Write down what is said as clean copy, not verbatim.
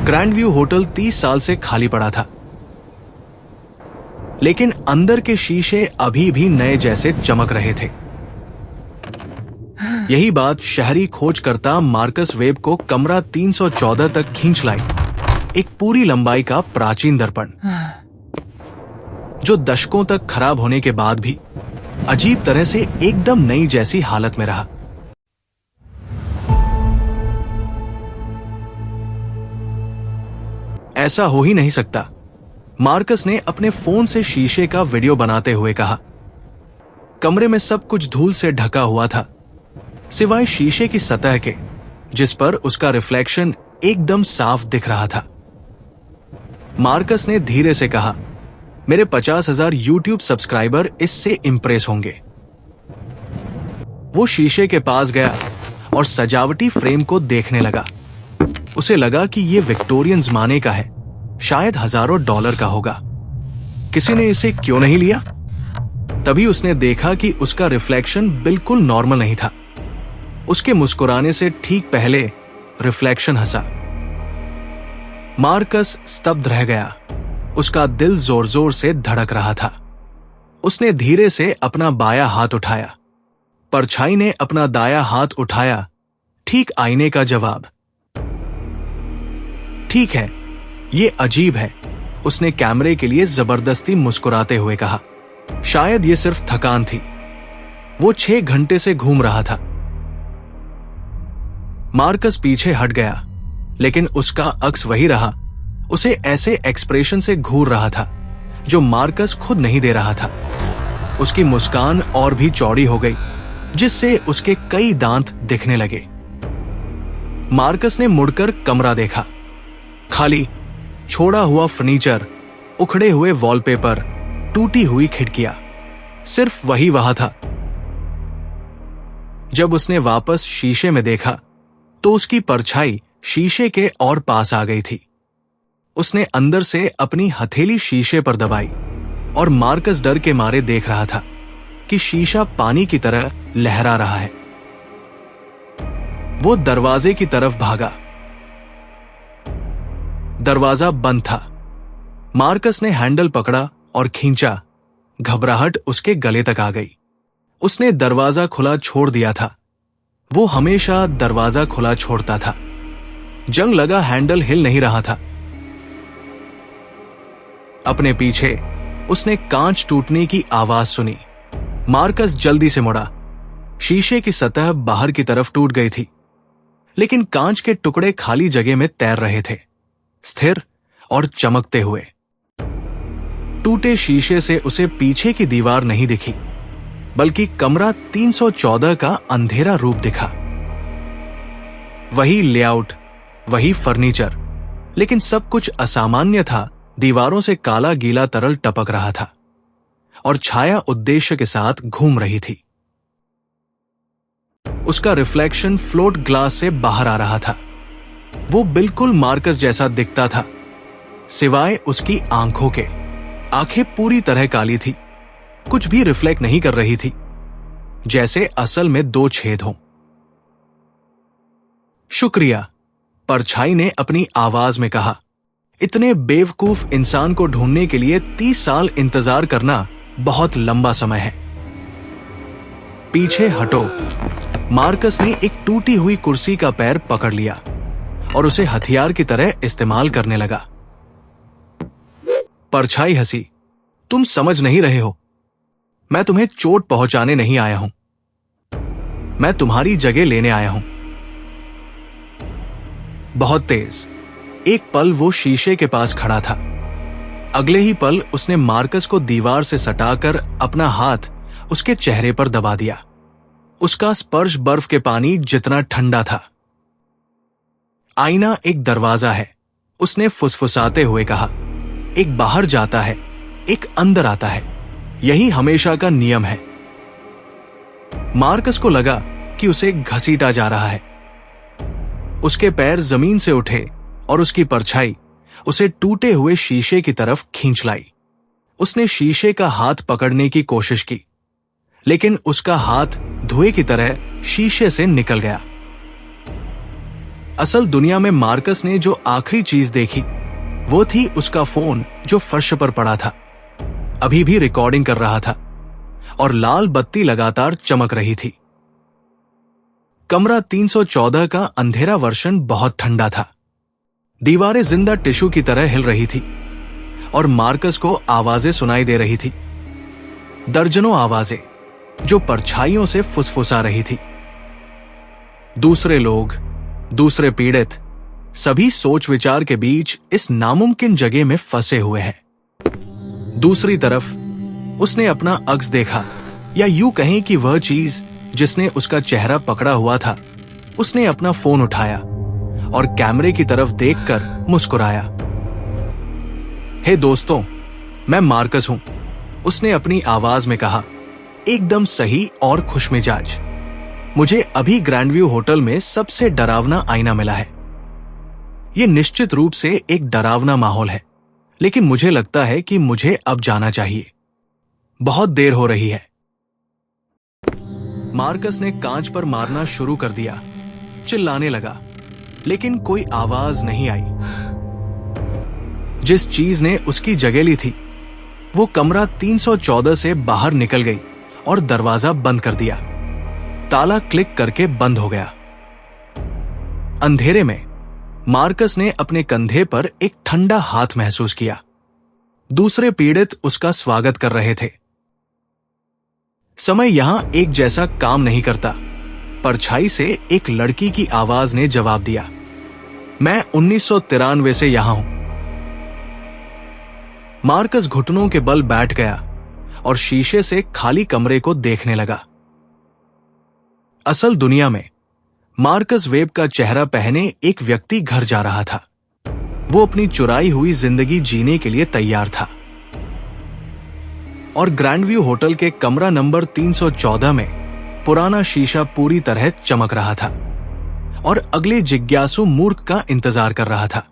Grand view hotel 30 साल से खाली पड़ा था, लेकिन अंदर के शीशे अभी भी नए जैसे चमक रहे थे। यही बात शहरी खोजकर्ता मार्कस वेब को कमरा 314 तक खींच लाई। एक पूरी लंबाई का प्राचीन दर्पण, जो दशकों तक खराब होने के बाद भी अजीब तरह से एकदम नई जैसी हालत में रहा। ऐसा हो ही नहीं सकता, मार्कस ने अपने फोन से शीशे का वीडियो बनाते हुए कहा। कमरे में सब कुछ धूल से ढका हुआ था, सिवाय शीशे की सतह के, जिस पर उसका रिफ्लेक्शन एकदम साफ दिख रहा था। मार्कस ने धीरे से कहा, मेरे 50,000 यूट्यूब सब्सक्राइबर इससे इंप्रेस होंगे। वो शीशे के पास गया और सजावटी फ्रेम को देखने लगा। उसे लगा कि ये विक्टोरियन जमाने का है, शायद हजारों डॉलर का होगा। किसी ने इसे क्यों नहीं लिया? तभी उसने देखा कि उसका रिफ्लेक्शन बिल्कुल नॉर्मल नहीं था। उसके मुस्कुराने से ठीक पहले रिफ्लेक्शन हंसा। मार्कस स्तब्ध रह गया। उसका दिल जोर जोर से धड़क रहा था। उसने धीरे से अपना बायां हाथ उठाया। परछाई ने अपना दायां हाथ उठाया, ठीक आईने का जवाब। ठीक है, ये अजीब है, उसने कैमरे के लिए जबरदस्ती मुस्कुराते हुए कहा। शायद ये सिर्फ थकान थी। वो 6 घंटे से घूम रहा था। मार्कस पीछे हट गया, लेकिन उसका अक्स वही रहा। उसे ऐसे एक्सप्रेशन से घूर रहा था जो मार्कस खुद नहीं दे रहा था। उसकी मुस्कान और भी चौड़ी हो गई, जिससे उसके कई दांत दिखने लगे। मार्कस ने मुड़कर कमरा देखा। खाली, छोड़ा हुआ फर्नीचर, उखड़े हुए वॉलपेपर, टूटी हुई खिड़कियां, सिर्फ वही वहां था। जब उसने वापस शीशे में देखा तो उसकी परछाई शीशे के और पास आ गई थी। उसने अंदर से अपनी हथेली शीशे पर दबाई और मार्कस डर के मारे देख रहा था कि शीशा पानी की तरह लहरा रहा है। वो दरवाजे की तरफ भागा। दरवाजा बंद था। मार्कस ने हैंडल पकड़ा और खींचा। घबराहट उसके गले तक आ गई। उसने दरवाजा खुला छोड़ दिया था। वो हमेशा दरवाजा खुला छोड़ता था। जंग लगा हैंडल हिल नहीं रहा था। अपने पीछे उसने कांच टूटने की आवाज सुनी। मार्कस जल्दी से मुड़ा। शीशे की सतह बाहर की तरफ टूट गई थी, लेकिन कांच के टुकड़े खाली जगह में तैर रहे थे, स्थिर और चमकते हुए। टूटे शीशे से उसे पीछे की दीवार नहीं दिखी, बल्कि कमरा 314 का अंधेरा रूप दिखा। वही लेआउट, वही फर्नीचर, लेकिन सब कुछ असामान्य था। दीवारों से काला गीला तरल टपक रहा था और छाया उद्देश्य के साथ घूम रही थी। उसका रिफ्लेक्शन फ्लोट ग्लास से बाहर आ रहा था। वो बिल्कुल मार्कस जैसा दिखता था, सिवाय उसकी आंखों के। आंखें पूरी तरह काली थी, कुछ भी रिफ्लेक्ट नहीं कर रही थी, जैसे असल में 2 छेद हों। शुक्रिया, परछाई ने अपनी आवाज में कहा। इतने बेवकूफ इंसान को ढूंढने के लिए 30 साल इंतजार करना बहुत लंबा समय है। पीछे हटो। मार्कस ने एक टूटी हुई कुर्सी का पैर पकड़ लिया और उसे हथियार की तरह इस्तेमाल करने लगा। परछाई हंसी। तुम समझ नहीं रहे हो, मैं तुम्हें चोट पहुंचाने नहीं आया हूं, मैं तुम्हारी जगह लेने आया हूं। बहुत तेज। एक पल वो शीशे के पास खड़ा था। अगले ही पल उसने मार्कस को दीवार से सटाकर अपना हाथ उसके चेहरे पर दबा दिया। उसका स्पर्श बर्फ के पानी जितना ठंडा था। आईना एक दरवाजा है, उसने फुसफुसाते हुए कहा। एक बाहर जाता है, एक अंदर आता है। यही हमेशा का नियम है। मार्कस को लगा कि उसे घसीटा जा रहा है। उसके पैर जमीन से उठे और उसकी परछाई उसे टूटे हुए शीशे की तरफ खींच लाई। उसने शीशे का हाथ पकड़ने की कोशिश की, लेकिन उसका हाथ धुएं की तरह शीशे से निकल गया। असल दुनिया में मार्कस ने जो आखिरी चीज देखी वो थी उसका फोन जो फर्श पर पड़ा था, अभी भी रिकॉर्डिंग कर रहा था और लाल बत्ती लगातार चमक रही थी। कमरा 314 का अंधेरा वर्षन बहुत ठंडा था। दीवारें जिंदा टिश्यू की तरह हिल रही थी और मार्कस को आवाजें सुनाई दे रही थी, दर्जनों आवाजें जो परछाइयों से फुसफुसा रही थी। दूसरे लोग, दूसरे पीड़ित, सभी सोच विचार के बीच इस नामुमकिन जगह में फंसे हुए हैं। दूसरी तरफ उसने अपना अक्स देखा, या यूं कहें कि वह चीज जिसने उसका चेहरा पकड़ा हुआ था। उसने अपना फोन उठाया और कैमरे की तरफ देखकर मुस्कुराया। हे दोस्तों, मैं मार्कस हूं, उसने अपनी आवाज में कहा, एकदम सही और खुशमिजाज। मुझे अभी ग्रैंडव्यू होटल में सबसे डरावना आईना मिला है। यह निश्चित रूप से एक डरावना माहौल है, लेकिन मुझे लगता है कि मुझे अब जाना चाहिए। बहुत देर हो रही है। मार्कस ने कांच पर मारना शुरू कर दिया, चिल्लाने लगा, लेकिन कोई आवाज नहीं आई। जिस चीज ने उसकी जगह ली थी वो कमरा 314 से बाहर निकल गई और दरवाजा बंद कर दिया। ताला क्लिक करके बंद हो गया। अंधेरे में मार्कस ने अपने कंधे पर एक ठंडा हाथ महसूस किया। दूसरे पीड़ित उसका स्वागत कर रहे थे। समय यहां एक जैसा काम नहीं करता। परछाई से एक लड़की की आवाज ने जवाब दिया, मैं 1993 से यहां हूं। मार्कस घुटनों के बल बैठ गया और शीशे से खाली कमरे को देखने लगा। असल दुनिया में मार्कस वेब का चेहरा पहने एक व्यक्ति घर जा रहा था। वो अपनी चुराई हुई जिंदगी जीने के लिए तैयार था और ग्रैंडव्यू होटल के कमरा नंबर 314 में पुराना शीशा पूरी तरह चमक रहा था और अगले जिज्ञासु मूर्ख का इंतजार कर रहा था।